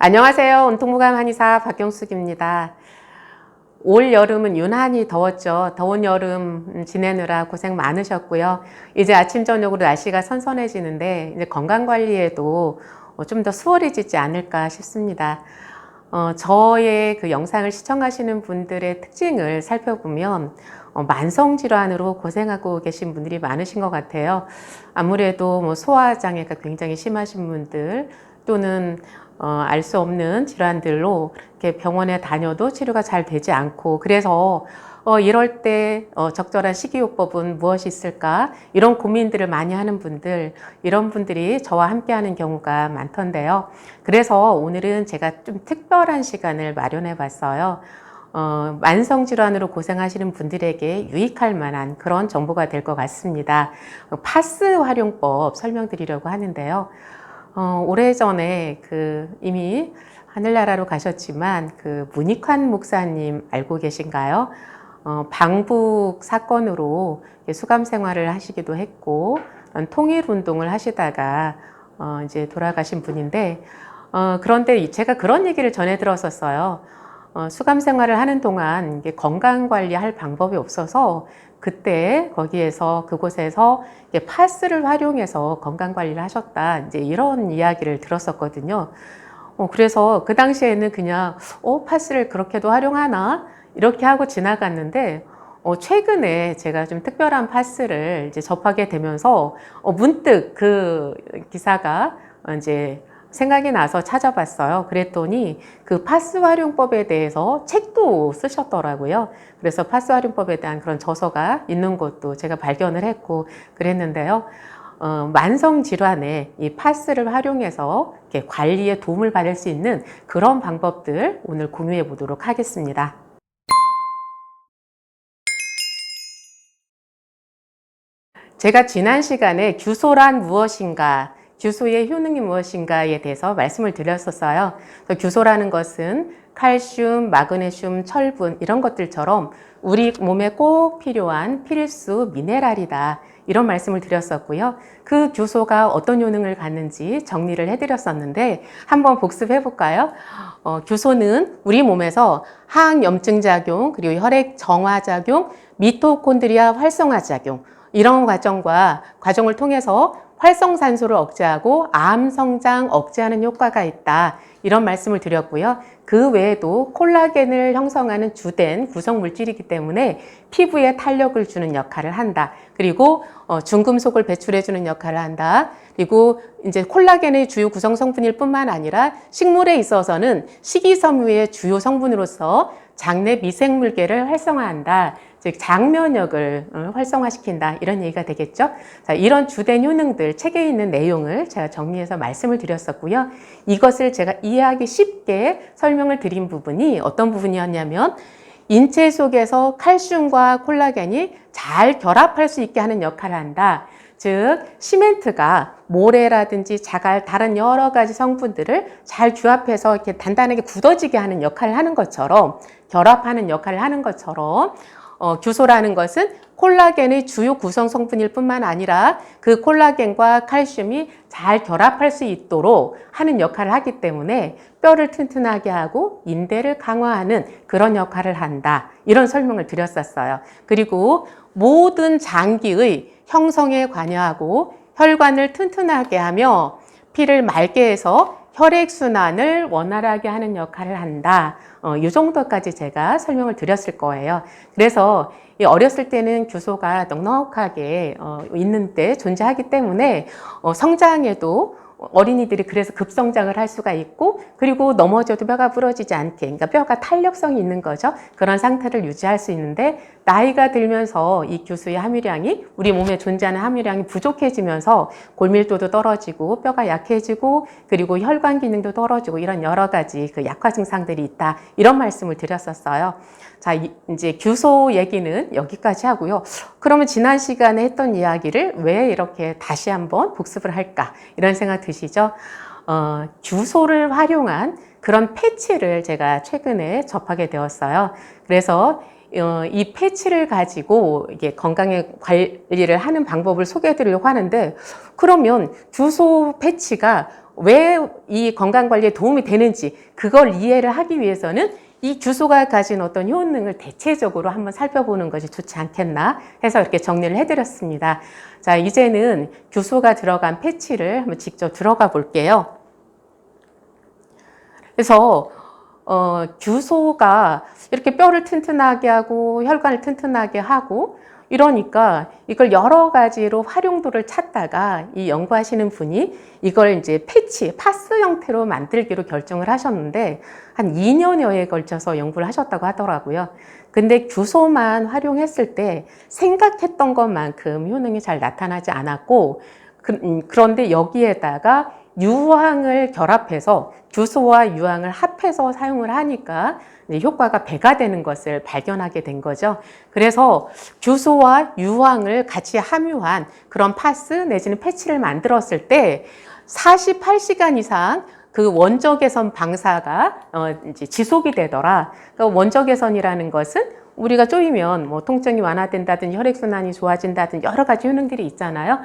안녕하세요. 온통무감 한의사 박경숙입니다. 올 여름은 유난히 더웠죠. 더운 여름 지내느라 고생 많으셨고요. 이제 아침 저녁으로 날씨가 선선해지는데 이제 건강 관리에도 좀 더 수월해지지 않을까 싶습니다. 저의 그 영상을 시청하시는 분들의 특징을 살펴보면 만성 질환으로 고생하고 계신 분들이 많으신 것 같아요. 아무래도 뭐 소화장애가 굉장히 심하신 분들 또는 알 수 없는 질환들로 이렇게 병원에 다녀도 치료가 잘 되지 않고, 그래서 이럴 때 적절한 식이요법은 무엇이 있을까, 이런 고민들을 많이 하는 분들, 이런 분들이 저와 함께 하는 경우가 많던데요. 그래서 오늘은 제가 좀 특별한 시간을 마련해 봤어요. 만성질환으로 고생하시는 분들에게 유익할 만한 그런 정보가 될 것 같습니다. 파스 활용법 설명드리려고 하는데요. 오래전에 이미 하늘나라로 가셨지만 문익환 목사님 알고 계신가요? 방북 사건으로 수감 생활을 하시기도 했고, 통일 운동을 하시다가 이제 돌아가신 분인데, 그런데 제가 그런 얘기를 전해 들었었어요. 수감 생활을 하는 동안 건강 관리할 방법이 없어서 그때 그곳에서 파스를 활용해서 건강 관리를 하셨다, 이제 이런 이야기를 들었었거든요. 그래서 그 당시에는 그냥 파스를 그렇게도 활용하나 이렇게 하고 지나갔는데, 최근에 제가 좀 특별한 파스를 이제 접하게 되면서 문득 그 기사가 이제 생각이 나서 찾아봤어요. 그랬더니 그 파스 활용법에 대해서 책도 쓰셨더라고요. 그래서 파스 활용법에 대한 그런 저서가 있는 것도 제가 발견을 했고 그랬는데요. 만성 질환에 이 파스를 활용해서 이렇게 관리에 도움을 받을 수 있는 그런 방법들 오늘 공유해 보도록 하겠습니다. 제가 지난 시간에 규소란 무엇인가, 규소의 효능이 무엇인가에 대해서 말씀을 드렸었어요. 규소라는 것은 칼슘, 마그네슘, 철분 이런 것들처럼 우리 몸에 꼭 필요한 필수 미네랄이다, 이런 말씀을 드렸었고요. 그 규소가 어떤 효능을 갖는지 정리를 해드렸었는데 한번 복습해 볼까요? 규소는 우리 몸에서 항염증 작용, 그리고 혈액 정화 작용, 미토콘드리아 활성화 작용, 이런 과정을 통해서 활성산소를 억제하고 암 성장 억제하는 효과가 있다, 이런 말씀을 드렸고요. 그 외에도 콜라겐을 형성하는 주된 구성 물질이기 때문에 피부에 탄력을 주는 역할을 한다. 그리고 중금속을 배출해 주는 역할을 한다. 그리고 이제 콜라겐의 주요 구성 성분일 뿐만 아니라 식물에 있어서는 식이섬유의 주요 성분으로서 장내 미생물계를 활성화한다, 즉 장면역을 활성화시킨다, 이런 얘기가 되겠죠. 자, 이런 주된 효능들, 책에 있는 내용을 제가 정리해서 말씀을 드렸었고요. 이것을 제가 이해하기 쉽게 설명을 드린 부분이 어떤 부분이었냐면, 인체 속에서 칼슘과 콜라겐이 잘 결합할 수 있게 하는 역할을 한다. 즉 시멘트가 모래라든지 자갈, 다른 여러 가지 성분들을 잘 규합해서 이렇게 단단하게 굳어지게 하는 역할을 하는 것처럼, 결합하는 역할을 하는 것처럼, 규소라는 것은 콜라겐의 주요 구성 성분일 뿐만 아니라 그 콜라겐과 칼슘이 잘 결합할 수 있도록 하는 역할을 하기 때문에 뼈를 튼튼하게 하고 인대를 강화하는 그런 역할을 한다, 이런 설명을 드렸었어요. 그리고 모든 장기의 형성에 관여하고 혈관을 튼튼하게 하며 피를 맑게 해서 혈액순환을 원활하게 하는 역할을 한다. 이 정도까지 제가 설명을 드렸을 거예요. 그래서 어렸을 때는 규소가 넉넉하게 있는데 존재하기 때문에 성장에도 어린이들이 그래서 급성장을 할 수가 있고, 그리고 넘어져도 뼈가 부러지지 않게, 그러니까 뼈가 탄력성이 있는 거죠. 그런 상태를 유지할 수 있는데, 나이가 들면서 이 규소의 함유량이, 우리 몸에 존재하는 함유량이 부족해지면서 골밀도도 떨어지고 뼈가 약해지고 그리고 혈관 기능도 떨어지고 이런 여러 가지 약화 증상들이 있다, 이런 말씀을 드렸었어요. 자, 이제 규소 얘기는 여기까지 하고요. 그러면 지난 시간에 했던 이야기를 왜 이렇게 다시 한번 복습을 할까, 이런 생각 드시죠? 규소를 활용한 그런 패치를 제가 최근에 접하게 되었어요. 그래서 이 패치를 가지고 이게 건강의 관리를 하는 방법을 소개해 드리려고 하는데, 그러면 규소 패치가 왜 이 건강관리에 도움이 되는지 그걸 이해를 하기 위해서는 이 규소가 가진 어떤 효능을 대체적으로 한번 살펴보는 것이 좋지 않겠나 해서 이렇게 정리를 해드렸습니다. 자, 이제는 규소가 들어간 패치를 한번 직접 들어가 볼게요. 그래서 규소가 이렇게 뼈를 튼튼하게 하고 혈관을 튼튼하게 하고 이러니까 이걸 여러 가지로 활용도를 찾다가 이 연구하시는 분이 이걸 이제 패치, 파스 형태로 만들기로 결정을 하셨는데 한 2년여에 걸쳐서 연구를 하셨다고 하더라고요. 근데 규소만 활용했을 때 생각했던 것만큼 효능이 잘 나타나지 않았고 그런데 여기에다가 유황을 결합해서 규소와 유황을 합해서 사용을 하니까 효과가 배가 되는 것을 발견하게 된 거죠. 그래서 규소와 유황을 같이 함유한 그런 파스 내지는 패치를 만들었을 때 48시간 이상 그 원적외선 방사가 이제 지속이 되더라. 그러니까 원적외선이라는 것은 우리가 쪼이면 뭐 통증이 완화된다든지 혈액순환이 좋아진다든지 여러 가지 효능들이 있잖아요.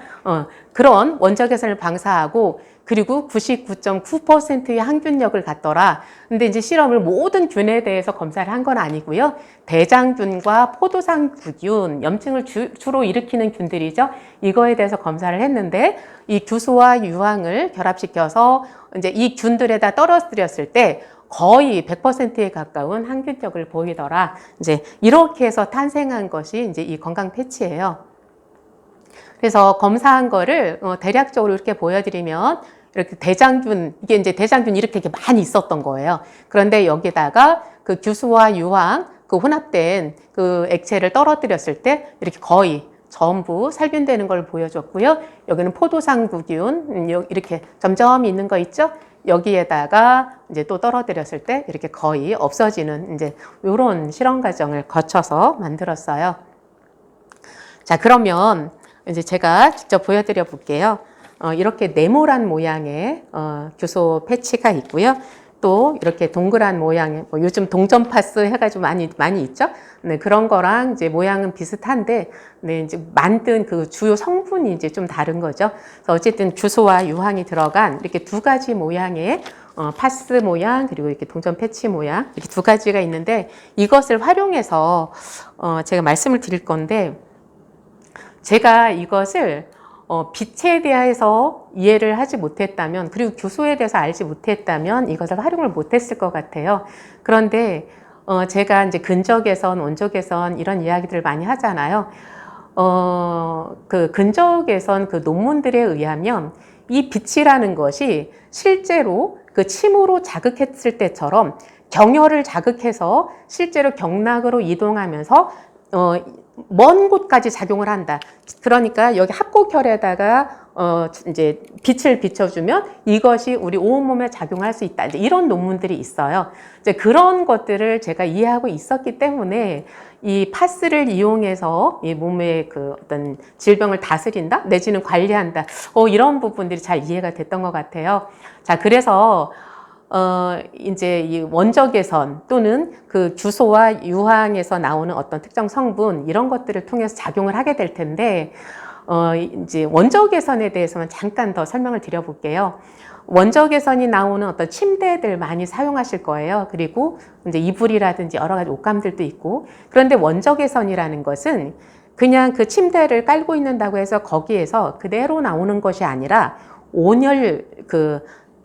그런 원적외선을 방사하고 그리고 99.9%의 항균력을 갖더라. 근데 이제 실험을 모든 균에 대해서 검사를 한 건 아니고요. 대장균과 포도상구균, 염증을 주로 일으키는 균들이죠. 이거에 대해서 검사를 했는데 이 규소와 유황을 결합시켜서 이제 이 균들에다 떨어뜨렸을 때 거의 100%에 가까운 항균력을 보이더라. 이제 이렇게 해서 탄생한 것이 이제 이 건강 패치예요. 그래서 검사한 거를 대략적으로 이렇게 보여드리면 이렇게 대장균, 이게 이제 대장균 이렇게 많이 있었던 거예요. 그런데 여기다가 그 규소와 유황, 그 혼합된 그 액체를 떨어뜨렸을 때 이렇게 거의 전부 살균되는 걸 보여줬고요. 여기는 포도상구균, 이렇게 점점 있는 거 있죠? 여기에다가 이제 또 떨어뜨렸을 때 이렇게 거의 없어지는 이제 이런 실험 과정을 거쳐서 만들었어요. 자, 그러면 이제 제가 직접 보여드려 볼게요. 이렇게 네모란 모양의 규소 패치가 있고요. 또 이렇게 동그란 모양의 뭐 요즘 동전 파스 해가지고 많이 있죠. 네, 그런 거랑 이제 모양은 비슷한데, 네, 이제 만든 그 주요 성분이 이제 좀 다른 거죠. 그래서 어쨌든 규소와 유황이 들어간 이렇게 두 가지 모양의 파스 모양 그리고 이렇게 동전 패치 모양 이렇게 두 가지가 있는데 이것을 활용해서 제가 말씀을 드릴 건데. 제가 이것을 빛에 대해서 이해를 하지 못했다면 그리고 규소에 대해서 알지 못했다면 이것을 활용을 못했을 것 같아요. 그런데 제가 이제 근적외선, 원적외선 이런 이야기들을 많이 하잖아요. 그 근적외선 그 논문들에 의하면 이 빛이라는 것이 실제로 그 침으로 자극했을 때처럼 경혈을 자극해서 실제로 경락으로 이동하면서 먼 곳까지 작용을 한다. 그러니까 여기 합곡혈에다가 이제 빛을 비춰주면 이것이 우리 온몸에 작용할 수 있다. 이제 이런 논문들이 있어요. 이제 그런 것들을 제가 이해하고 있었기 때문에 이 파스를 이용해서 이 몸의 그 어떤 질병을 다스린다, 내지는 관리한다. 이런 부분들이 잘 이해가 됐던 것 같아요. 자, 그래서 이제 이 원적외선 또는 그 규소와 유황에서 나오는 어떤 특정 성분 이런 것들을 통해서 작용을 하게 될 텐데 이제 원적외선에 대해서만 잠깐 더 설명을 드려볼게요. 원적외선이 나오는 어떤 침대들 많이 사용하실 거예요. 그리고 이제 이불이라든지 여러 가지 옷감들도 있고 그런데 원적외선이라는 것은 그냥 그 침대를 깔고 있는다고 해서 거기에서 그대로 나오는 것이 아니라 온열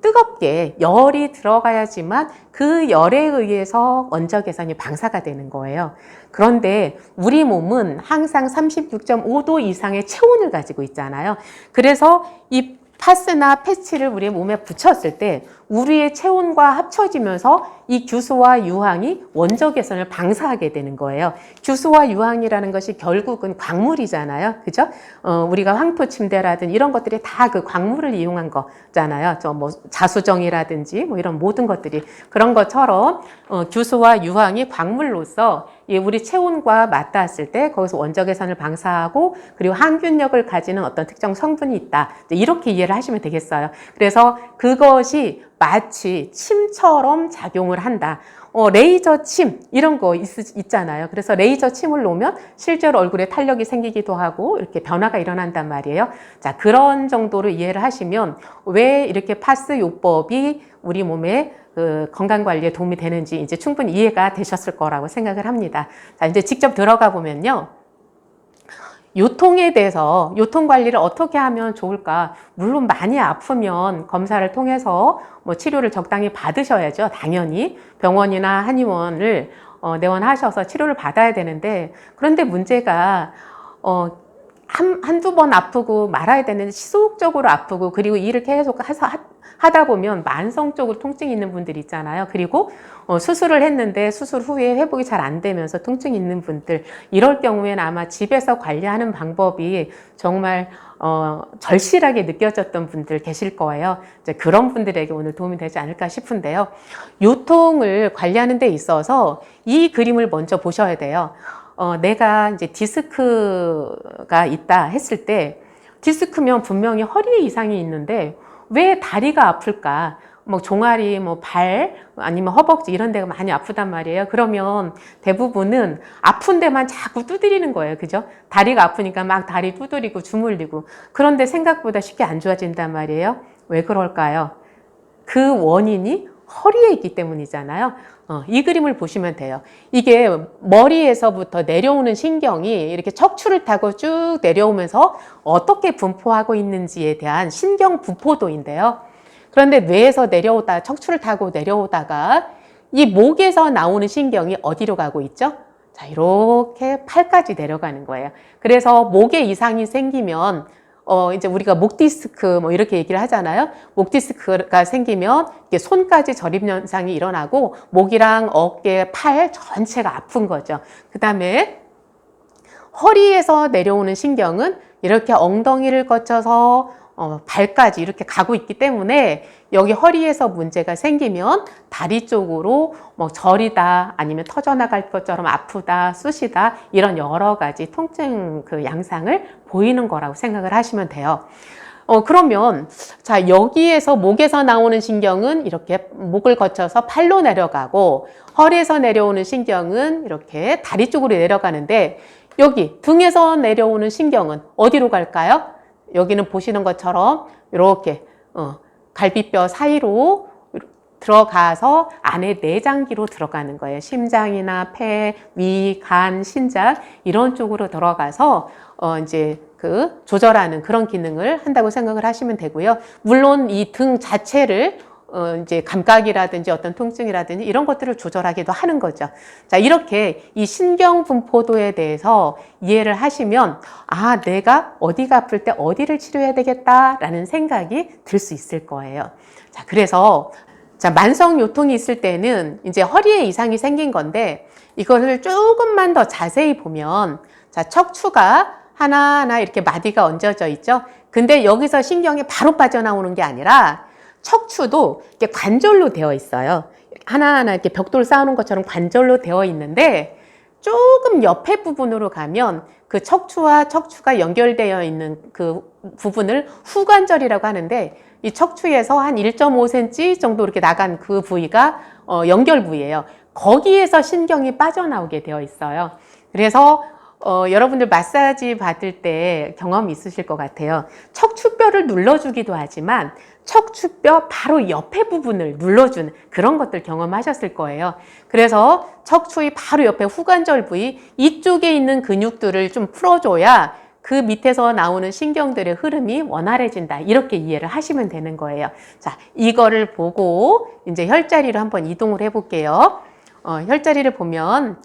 뜨겁게 열이 들어가야지만 그 열에 의해서 원적외선이 방사가 되는 거예요. 그런데 우리 몸은 항상 36.5도 이상의 체온을 가지고 있잖아요. 그래서 이 파스나 패치를 우리의 몸에 붙였을 때 우리의 체온과 합쳐지면서 이 규소와 유황이 원적외선을 방사하게 되는 거예요. 규소와 유황이라는 것이 결국은 광물이잖아요. 그죠? 우리가 황토 침대라든지 이런 것들이 다 그 광물을 이용한 거잖아요. 뭐 자수정이라든지 뭐 이런 모든 것들이 그런 것처럼 규소와 유황이 광물로서 우리 체온과 맞닿았을 때 거기서 원적외선을 방사하고 그리고 항균력을 가지는 어떤 특정 성분이 있다. 이렇게 이해를 하시면 되겠어요. 그래서 그것이 마치 침처럼 작용을 한다. 레이저 침 이런 거 있잖아요. 그래서 레이저 침을 놓으면 실제로 얼굴에 탄력이 생기기도 하고 이렇게 변화가 일어난단 말이에요. 자, 그런 정도로 이해를 하시면 왜 이렇게 파스 요법이 우리 몸에 그 건강관리에 도움이 되는지 이제 충분히 이해가 되셨을 거라고 생각을 합니다. 자, 이제 직접 들어가 보면요. 요통에 대해서 요통 관리를 어떻게 하면 좋을까? 물론 많이 아프면 검사를 통해서 뭐 치료를 적당히 받으셔야죠. 당연히 병원이나 한의원을 내원하셔서 치료를 받아야 되는데, 그런데 문제가 한두 번 아프고 말아야 되는데 지속적으로 아프고, 그리고 일을 계속 하다 보면 만성적으로 통증이 있는 분들이 있잖아요. 그리고 수술을 했는데 수술 후에 회복이 잘 안 되면서 통증이 있는 분들, 이럴 경우에는 아마 집에서 관리하는 방법이 정말 절실하게 느껴졌던 분들 계실 거예요. 이제 그런 분들에게 오늘 도움이 되지 않을까 싶은데요. 요통을 관리하는 데 있어서 이 그림을 먼저 보셔야 돼요. 내가 이제 디스크가 있다 했을 때, 디스크면 분명히 허리에 이상이 있는데 왜 다리가 아플까? 뭐 종아리, 뭐 발, 아니면 허벅지 이런 데가 많이 아프단 말이에요. 그러면 대부분은 아픈 데만 자꾸 두드리는 거예요. 그죠? 다리가 아프니까 막 다리 두드리고 주물리고. 그런데 생각보다 쉽게 안 좋아진단 말이에요. 왜 그럴까요? 그 원인이 허리에 있기 때문이잖아요. 이 그림을 보시면 돼요. 이게 머리에서부터 내려오는 신경이 이렇게 척추를 타고 쭉 내려오면서 어떻게 분포하고 있는지에 대한 신경 분포도인데요. 그런데 뇌에서 내려오다 척추를 타고 내려오다가 이 목에서 나오는 신경이 어디로 가고 있죠? 자, 이렇게 팔까지 내려가는 거예요. 그래서 목에 이상이 생기면 이제 우리가 목 디스크 뭐 이렇게 얘기를 하잖아요. 목 디스크가 생기면 이게 손까지 저림 현상이 일어나고 목이랑 어깨, 팔 전체가 아픈 거죠. 그 다음에 허리에서 내려오는 신경은 이렇게 ong덩이를 거쳐서 발까지 이렇게 가고 있기 때문에 여기 허리에서 문제가 생기면 다리 쪽으로 뭐 저리다, 아니면 터져나갈 것처럼 아프다, 쑤시다, 이런 여러 가지 통증 그 양상을 보이는 거라고 생각을 하시면 돼요. 그러면 자, 여기에서 목에서 나오는 신경은 이렇게 목을 거쳐서 팔로 내려가고, 허리에서 내려오는 신경은 이렇게 다리 쪽으로 내려가는데, 여기 등에서 내려오는 신경은 어디로 갈까요? 여기는 보시는 것처럼 이렇게 갈비뼈 사이로 들어가서 안에 내장기로 들어가는 거예요. 심장이나 폐, 위, 간, 신장 이런 쪽으로 들어가서 이제 그 조절하는 그런 기능을 한다고 생각을 하시면 되고요. 물론 이 등 자체를 이제 감각이라든지 어떤 통증이라든지 이런 것들을 조절하기도 하는 거죠. 자, 이렇게 이 신경 분포도에 대해서 이해를 하시면, 아, 내가 어디가 아플 때 어디를 치료해야 되겠다라는 생각이 들 수 있을 거예요. 자, 그래서 자, 만성 요통이 있을 때는 이제 허리에 이상이 생긴 건데, 이것을 조금만 더 자세히 보면, 자, 척추가 하나하나 이렇게 마디가 얹어져 있죠. 근데 여기서 신경이 바로 빠져나오는 게 아니라 척추도 이렇게 관절로 되어 있어요. 하나하나 이렇게 벽돌 쌓아놓은 것처럼 관절로 되어 있는데, 조금 옆에 부분으로 가면 그 척추와 척추가 연결되어 있는 그 부분을 후관절이라고 하는데, 이 척추에서 한 1.5cm 정도 이렇게 나간 그 부위가 연결 부위예요. 거기에서 신경이 빠져나오게 되어 있어요. 그래서 여러분들 마사지 받을 때 경험이 있으실 것 같아요. 척추뼈를 눌러주기도 하지만 척추뼈 바로 옆에 부분을 눌러주는 그런 것들 경험하셨을 거예요. 그래서 척추의 바로 옆에 후관절 부위, 이쪽에 있는 근육들을 좀 풀어줘야 그 밑에서 나오는 신경들의 흐름이 원활해진다, 이렇게 이해를 하시면 되는 거예요. 자, 이거를 보고 이제 혈자리로 한번 이동을 해볼게요. 혈자리를 보면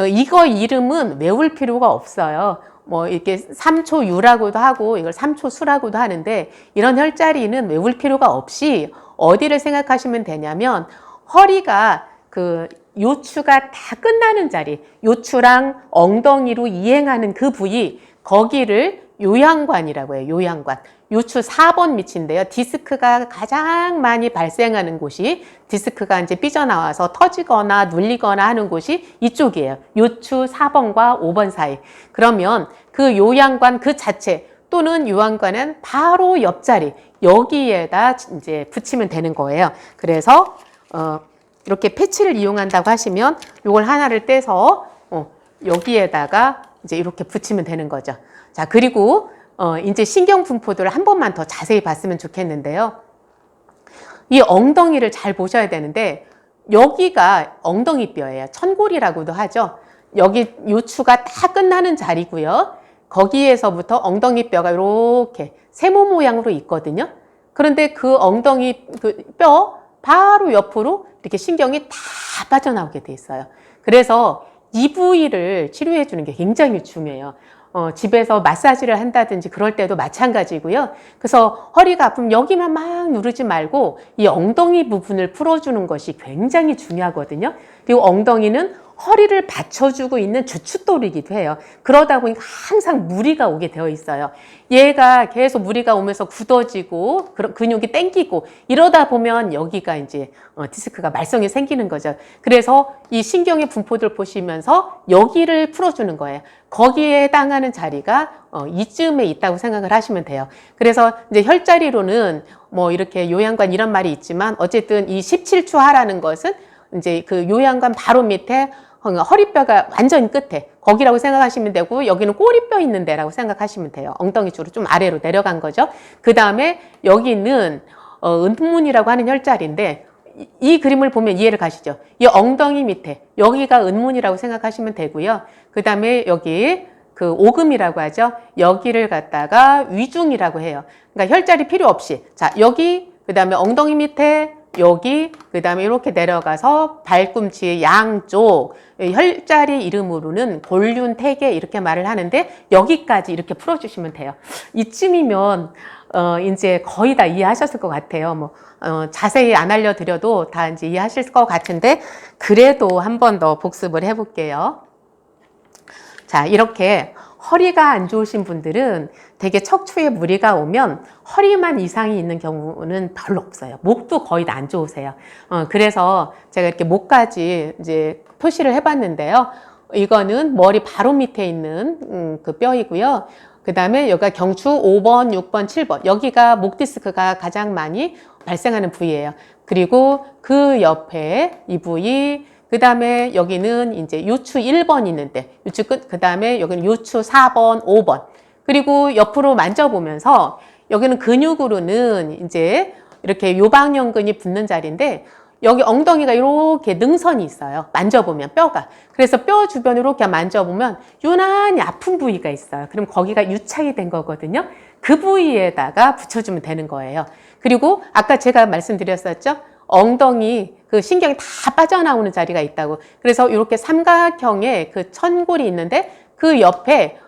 이거 이름은 외울 필요가 없어요. 뭐 이렇게 삼초유라고도 하고 이걸 삼초수라고도 하는데, 이런 혈자리는 외울 필요가 없이 어디를 생각하시면 되냐면, 허리가 그 요추가 다 끝나는 자리, 요추랑 엉덩이로 이행하는 그 부위, 거기를 요양관이라고 해요. 요양관. 요추 4번 밑인데요. 디스크가 가장 많이 발생하는 곳이, 디스크가 이제 삐져나와서 터지거나 눌리거나 하는 곳이 이쪽이에요. 요추 4번과 5번 사이. 그러면 그 요양관 그 자체, 또는 요양관은 바로 옆자리 여기에다 이제 붙이면 되는 거예요. 그래서 이렇게 패치를 이용한다고 하시면 이걸 하나를 떼서 여기에다가 이제 이렇게 붙이면 되는 거죠. 자, 그리고 이제 신경 분포도를 한 번만 더 자세히 봤으면 좋겠는데요. 이 엉덩이를 잘 보셔야 되는데 여기가 엉덩이 뼈예요. 천골이라고도 하죠. 여기 요추가 다 끝나는 자리고요. 거기에서부터 엉덩이 뼈가 이렇게 세모 모양으로 있거든요. 그런데 그 엉덩이 그 뼈 바로 옆으로 이렇게 신경이 다 빠져나오게 돼 있어요. 그래서 이 부위를 치료해 주는 게 굉장히 중요해요. 집에서 마사지를 한다든지 그럴 때도 마찬가지고요. 그래서 허리가 아프면 여기만 막 누르지 말고 이 엉덩이 부분을 풀어주는 것이 굉장히 중요하거든요. 그리고 엉덩이는 허리를 받쳐주고 있는 주춧돌이기도 해요. 그러다 보니까 항상 무리가 오게 되어 있어요. 얘가 계속 무리가 오면서 굳어지고 근육이 땡기고 이러다 보면 여기가 이제 디스크가 말썽이 생기는 거죠. 그래서 이 신경의 분포들 보시면서 여기를 풀어주는 거예요. 거기에 해당하는 자리가 이쯤에 있다고 생각을 하시면 돼요. 그래서 이제 혈자리로는 뭐 이렇게 요양관 이런 말이 있지만 어쨌든 이 17초 하라는 것은 이제 그 요양관 바로 밑에 허리뼈가 완전 끝에 거기라고 생각하시면 되고 여기는 꼬리뼈 있는 데라고 생각하시면 돼요. 엉덩이 쪽으로 좀 아래로 내려간 거죠. 그 다음에 여기는 은문이라고 하는 혈자리인데 이 그림을 보면 이해를 가시죠. 이 엉덩이 밑에 여기가 은문이라고 생각하시면 되고요. 그 다음에 여기 그 오금이라고 하죠. 여기를 갖다가 위중이라고 해요. 그러니까 혈자리 필요 없이 자 여기 그 다음에 엉덩이 밑에 여기 그 다음에 이렇게 내려가서 발꿈치의 양쪽 혈자리 이름으로는 골륜 태계 이렇게 말을 하는데 여기까지 이렇게 풀어주시면 돼요. 이쯤이면 이제 거의 다 이해하셨을 것 같아요. 뭐 자세히 안 알려드려도 다 이제 이해하실 것 같은데 그래도 한 번 더 복습을 해볼게요. 자, 이렇게 허리가 안 좋으신 분들은 되게 척추에 무리가 오면 허리만 이상이 있는 경우는 별로 없어요. 목도 거의 다 안 좋으세요. 그래서 제가 이렇게 목까지 이제 표시를 해봤는데요. 이거는 머리 바로 밑에 있는 그 뼈이고요. 그 다음에 여기가 경추 5번, 6번, 7번. 여기가 목 디스크가 가장 많이 발생하는 부위예요. 그리고 그 옆에 이 부위, 그 다음에 여기는 이제 요추 1번 있는데, 요추 끝, 그 다음에 여기는 요추 4번, 5번. 그리고 옆으로 만져보면서 여기는 근육으로는 이제 이렇게 요방연근이 붙는 자리인데, 여기 엉덩이가 이렇게 능선이 있어요. 만져보면 뼈가. 그래서 뼈 주변으로 이렇게 만져보면 유난히 아픈 부위가 있어요. 그럼 거기가 유착이 된 거거든요. 그 부위에다가 붙여주면 되는 거예요. 그리고 아까 제가 말씀드렸었죠. 엉덩이 그 신경이 다 빠져나오는 자리가 있다고. 그래서 이렇게 삼각형의 그 천골이 있는데 그 옆에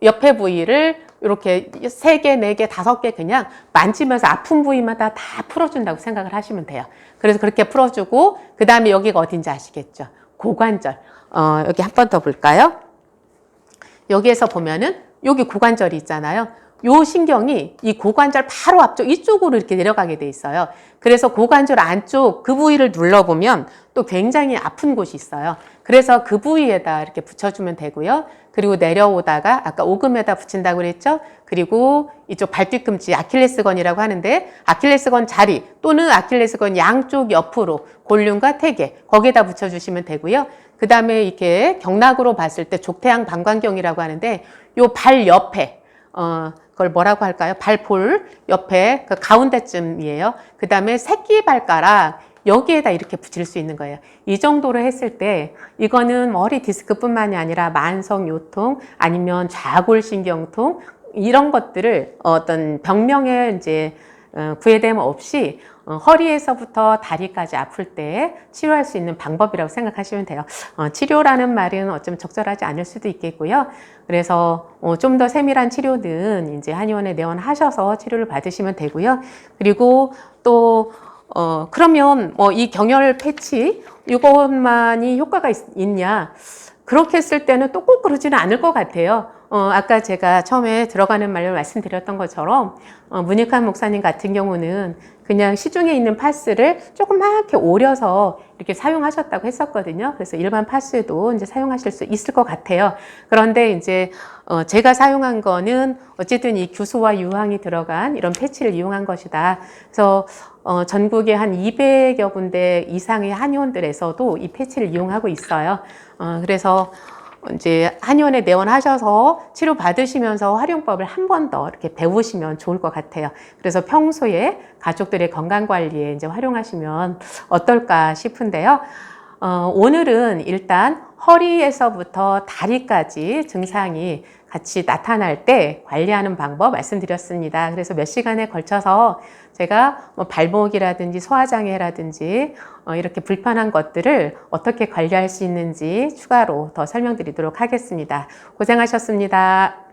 옆에 부위를 이렇게 3개, 4개, 5개 그냥 만지면서 아픈 부위마다 다 풀어준다고 생각을 하시면 돼요. 그래서 그렇게 풀어주고 그 다음에 여기가 어딘지 아시겠죠? 고관절. 여기 한 번 더 볼까요? 여기에서 보면은 여기 고관절이 있잖아요. 요 신경이 이 고관절 바로 앞쪽 이쪽으로 이렇게 내려가게 돼 있어요. 그래서 고관절 안쪽 그 부위를 눌러보면 또 굉장히 아픈 곳이 있어요. 그래서 그 부위에다 이렇게 붙여주면 되고요. 그리고 내려오다가 아까 오금에다 붙인다고 그랬죠. 그리고 이쪽 발뒤꿈치 아킬레스건이라고 하는데 아킬레스건 자리 또는 아킬레스건 양쪽 옆으로 골륜과 태계 거기에다 붙여주시면 되고요. 그 다음에 이렇게 경락으로 봤을 때 족태양 방광경이라고 하는데 요 발 옆에 그걸 뭐라고 할까요? 발볼 옆에 그 가운데쯤이에요. 그 다음에 새끼발가락 여기에다 이렇게 붙일 수 있는 거예요. 이 정도로 했을 때 이거는 머리 디스크뿐만이 아니라 만성 요통 아니면 좌골신경통 이런 것들을 어떤 병명에 이제 구애됨 없이 허리에서부터 다리까지 아플 때 치료할 수 있는 방법이라고 생각하시면 돼요. 치료라는 말은 어쩌면 적절하지 않을 수도 있겠고요. 그래서 좀 더 세밀한 치료는 이제 한의원에 내원하셔서 치료를 받으시면 되고요. 그리고 또 그러면 이 경혈 패치 이것만이 효과가 있냐? 그렇게 했을 때는 또 꼭 그러지는 않을 것 같아요. 아까 제가 처음에 들어가는 말로 말씀드렸던 것처럼 문익환 목사님 같은 경우는 그냥 시중에 있는 파스를 조그맣게 오려서 이렇게 사용하셨다고 했었거든요. 그래서 일반 파스도 이제 사용하실 수 있을 것 같아요. 그런데 이제 제가 사용한 거는 어쨌든 이 규소와 유황이 들어간 이런 패치를 이용한 것이다. 그래서 전국에 한 200여 군데 이상의 한의원들에서도 이 패치를 이용하고 있어요. 그래서 이제 한의원에 내원하셔서 치료 받으시면서 활용법을 한 번 더 이렇게 배우시면 좋을 것 같아요. 그래서 평소에 가족들의 건강 관리에 이제 활용하시면 어떨까 싶은데요. 오늘은 일단 허리에서부터 다리까지 증상이 같이 나타날 때 관리하는 방법 말씀드렸습니다. 그래서 몇 시간에 걸쳐서 제가 뭐 발목이라든지 소화장애라든지 이렇게 불편한 것들을 어떻게 관리할 수 있는지 추가로 더 설명드리도록 하겠습니다. 고생하셨습니다.